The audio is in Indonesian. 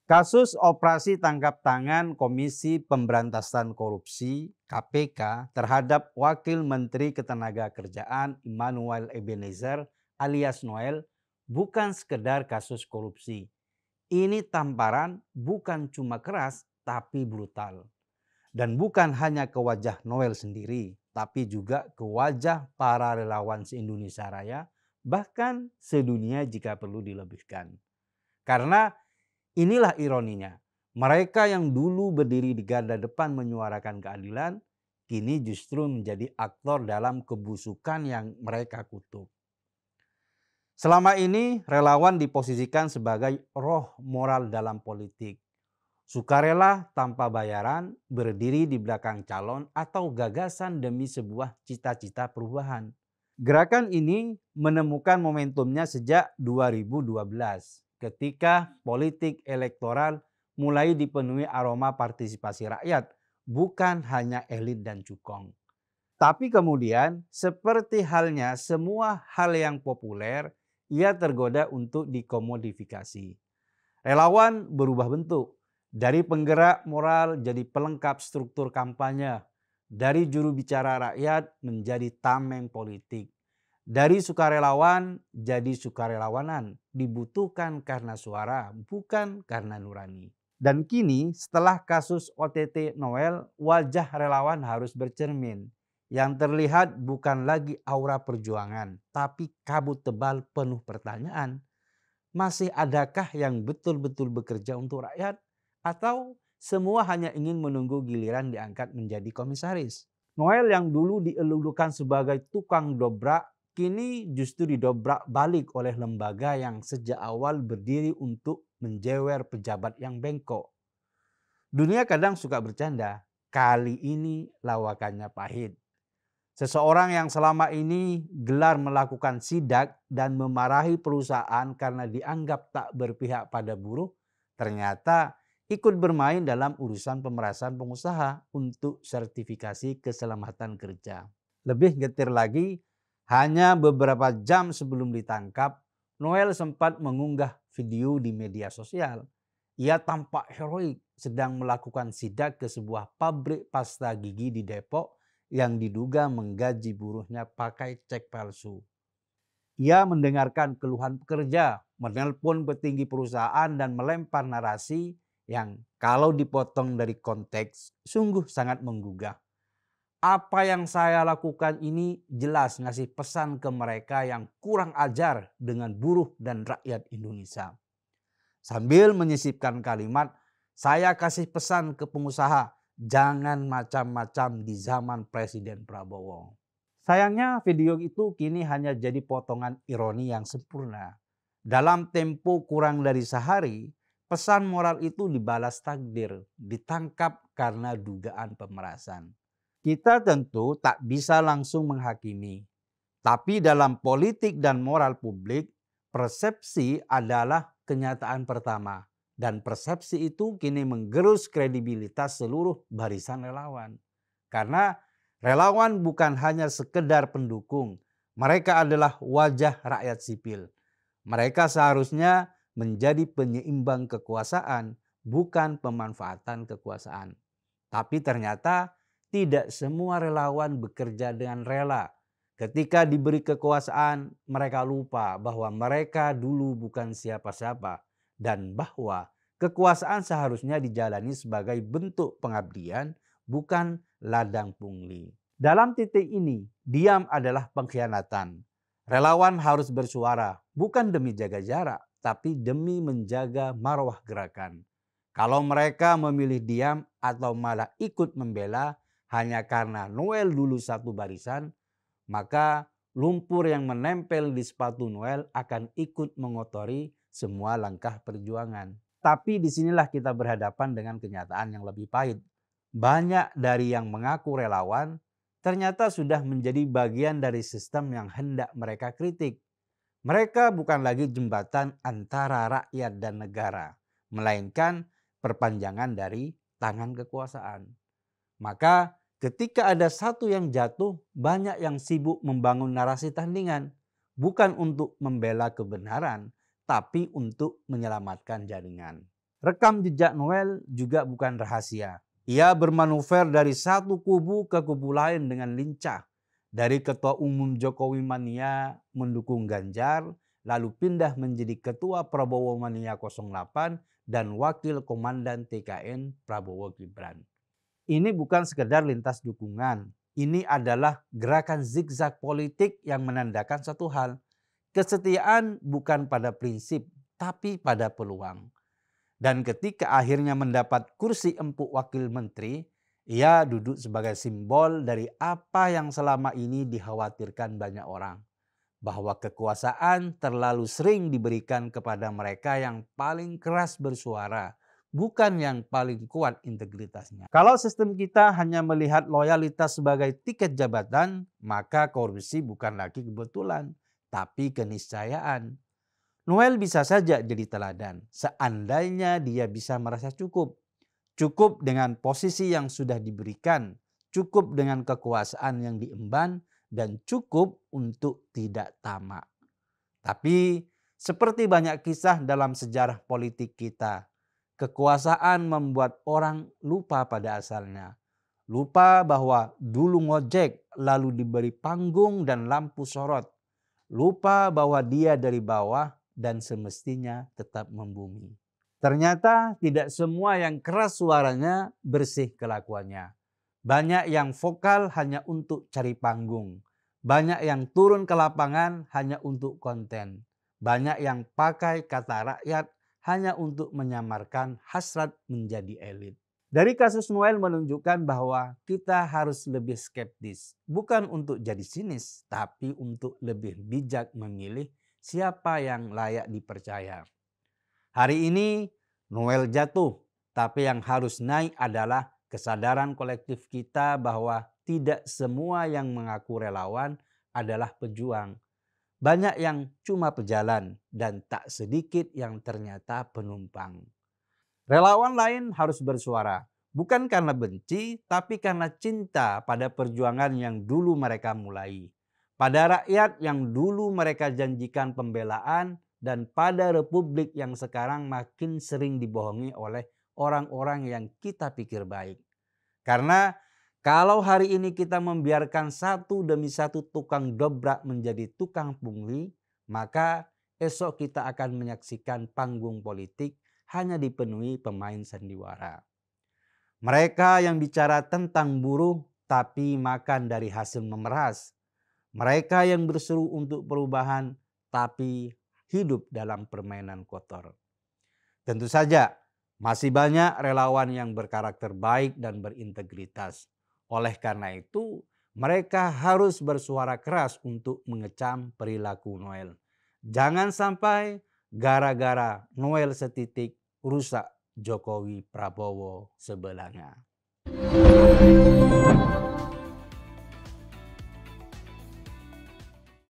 Kasus operasi tangkap tangan Komisi Pemberantasan Korupsi (KPK) terhadap Wakil Menteri Ketenagakerjaan Immanuel Ebenezer alias Noel bukan sekedar kasus korupsi. Ini tamparan bukan cuma keras tapi brutal. Dan bukan hanya ke wajah Noel sendiri, tapi juga ke wajah para relawan se-Indonesia Raya, bahkan sedunia jika perlu dilebihkan. Karena inilah ironinya, mereka yang dulu berdiri di garda depan menyuarakan keadilan, kini justru menjadi aktor dalam kebusukan yang mereka kutuk. Selama ini relawan diposisikan sebagai roh moral dalam politik. Sukarela tanpa bayaran, berdiri di belakang calon atau gagasan demi sebuah cita-cita perubahan. Gerakan ini menemukan momentumnya sejak 2012 ketika politik elektoral mulai dipenuhi aroma partisipasi rakyat, bukan hanya elit dan cukong. Tapi kemudian seperti halnya semua hal yang populer, ia tergoda untuk dikomodifikasi. Relawan berubah bentuk, dari penggerak moral jadi pelengkap struktur kampanye, dari juru bicara rakyat menjadi tameng politik. Dari sukarelawan jadi sukarelawanan, dibutuhkan karena suara, bukan karena nurani. Dan kini setelah kasus OTT Noel, wajah relawan harus bercermin. Yang terlihat bukan lagi aura perjuangan, tapi kabut tebal penuh pertanyaan. Masih adakah yang betul-betul bekerja untuk rakyat? Atau semua hanya ingin menunggu giliran diangkat menjadi komisaris? Noel yang dulu dielulukan sebagai tukang dobrak, kini justru didobrak balik oleh lembaga yang sejak awal berdiri untuk menjewer pejabat yang bengkok. Dunia kadang suka bercanda, kali ini lawakannya pahit. Seseorang yang selama ini gelar melakukan sidak dan memarahi perusahaan karena dianggap tak berpihak pada buruh, ternyata ikut bermain dalam urusan pemerasan pengusaha untuk sertifikasi keselamatan kerja. Lebih getir lagi, hanya beberapa jam sebelum ditangkap, Noel sempat mengunggah video di media sosial. Ia tampak heroik sedang melakukan sidak ke sebuah pabrik pasta gigi di Depok yang diduga menggaji buruhnya pakai cek palsu. Ia mendengarkan keluhan pekerja, menelpon petinggi perusahaan dan melempar narasi yang kalau dipotong dari konteks sungguh sangat menggugah. Apa yang saya lakukan ini jelas ngasih pesan ke mereka yang kurang ajar dengan buruh dan rakyat Indonesia. Sambil menyisipkan kalimat, saya kasih pesan ke pengusaha, jangan macam-macam di zaman Presiden Prabowo. Sayangnya video itu kini hanya jadi potongan ironi yang sempurna. Dalam tempo kurang dari sehari, pesan moral itu dibalas takdir, ditangkap karena dugaan pemerasan. Kita tentu tak bisa langsung menghakimi. Tapi dalam politik dan moral publik, persepsi adalah kenyataan pertama. Dan persepsi itu kini menggerus kredibilitas seluruh barisan relawan. Karena relawan bukan hanya sekedar pendukung, mereka adalah wajah rakyat sipil. Mereka seharusnya menjadi penyeimbang kekuasaan, bukan pemanfaatan kekuasaan. Tapi ternyata tidak semua relawan bekerja dengan rela. Ketika diberi kekuasaan, mereka lupa bahwa mereka dulu bukan siapa-siapa. Dan bahwa kekuasaan seharusnya dijalani sebagai bentuk pengabdian, bukan ladang pungli. Dalam titik ini, diam adalah pengkhianatan. Relawan harus bersuara, bukan demi jaga jarak, tapi demi menjaga marwah gerakan. Kalau mereka memilih diam atau malah ikut membela hanya karena Noel dulu satu barisan, maka lumpur yang menempel di sepatu Noel akan ikut mengotori semua langkah perjuangan. Tapi disinilah kita berhadapan dengan kenyataan yang lebih pahit. banyak dari yang mengaku relawan ternyata sudah menjadi bagian dari sistem yang hendak mereka kritik. Mereka bukan lagi jembatan antara rakyat dan negara, melainkan perpanjangan dari tangan kekuasaan. Maka ketika ada satu yang jatuh, banyak yang sibuk membangun narasi tandingan, bukan untuk membela kebenaran, tapi untuk menyelamatkan jaringan. Rekam jejak Noel juga bukan rahasia. Ia bermanuver dari satu kubu ke kubu lain dengan lincah. Dari Ketua Umum Jokowi Mania mendukung Ganjar, lalu pindah menjadi Ketua Prabowo Mania 08 dan Wakil Komandan TKN Prabowo Gibran. Ini bukan sekedar lintas dukungan. Ini adalah gerakan zigzag politik yang menandakan satu hal. Kesetiaan bukan pada prinsip, tapi pada peluang. Dan ketika akhirnya mendapat kursi empuk wakil menteri, ia duduk sebagai simbol dari apa yang selama ini dikhawatirkan banyak orang. Bahwa kekuasaan terlalu sering diberikan kepada mereka yang paling keras bersuara, bukan yang paling kuat integritasnya. Kalau sistem kita hanya melihat loyalitas sebagai tiket jabatan, maka korupsi bukan lagi kebetulan, tapi keniscayaan. Noel bisa saja jadi teladan, seandainya dia bisa merasa cukup. Cukup dengan posisi yang sudah diberikan, cukup dengan kekuasaan yang diemban, dan cukup untuk tidak tamak. Tapi seperti banyak kisah dalam sejarah politik kita, kekuasaan membuat orang lupa pada asalnya. Lupa bahwa dulu ngojek lalu diberi panggung dan lampu sorot. Lupa bahwa dia dari bawah dan semestinya tetap membumi. Ternyata tidak semua yang keras suaranya bersih kelakuannya. Banyak yang vokal hanya untuk cari panggung. Banyak yang turun ke lapangan hanya untuk konten. Banyak yang pakai kata rakyat hanya untuk menyamarkan hasrat menjadi elit. Dari kasus Noel menunjukkan bahwa kita harus lebih skeptis. Bukan untuk jadi sinis, tapi untuk lebih bijak memilih siapa yang layak dipercaya. Hari ini Noel jatuh, tapi yang harus naik adalah kesadaran kolektif kita bahwa tidak semua yang mengaku relawan adalah pejuang. Banyak yang cuma pejalan dan tak sedikit yang ternyata penumpang. Relawan lain harus bersuara, bukan karena benci, tapi karena cinta pada perjuangan yang dulu mereka mulai. Pada rakyat yang dulu mereka janjikan pembelaan, dan pada republik yang sekarang makin sering dibohongi oleh orang-orang yang kita pikir baik. Karena kalau hari ini kita membiarkan satu demi satu tukang dobrak menjadi tukang pungli, maka esok kita akan menyaksikan panggung politik hanya dipenuhi pemain sandiwara. Mereka yang bicara tentang buruh tapi makan dari hasil memeras. Mereka yang berseru untuk perubahan tapi hidup dalam permainan kotor. Tentu saja masih banyak relawan yang berkarakter baik dan berintegritas. Oleh karena itu, mereka harus bersuara keras untuk mengecam perilaku Noel. Jangan sampai gara-gara Noel setitik rusak Jokowi Prabowo sebelahnya.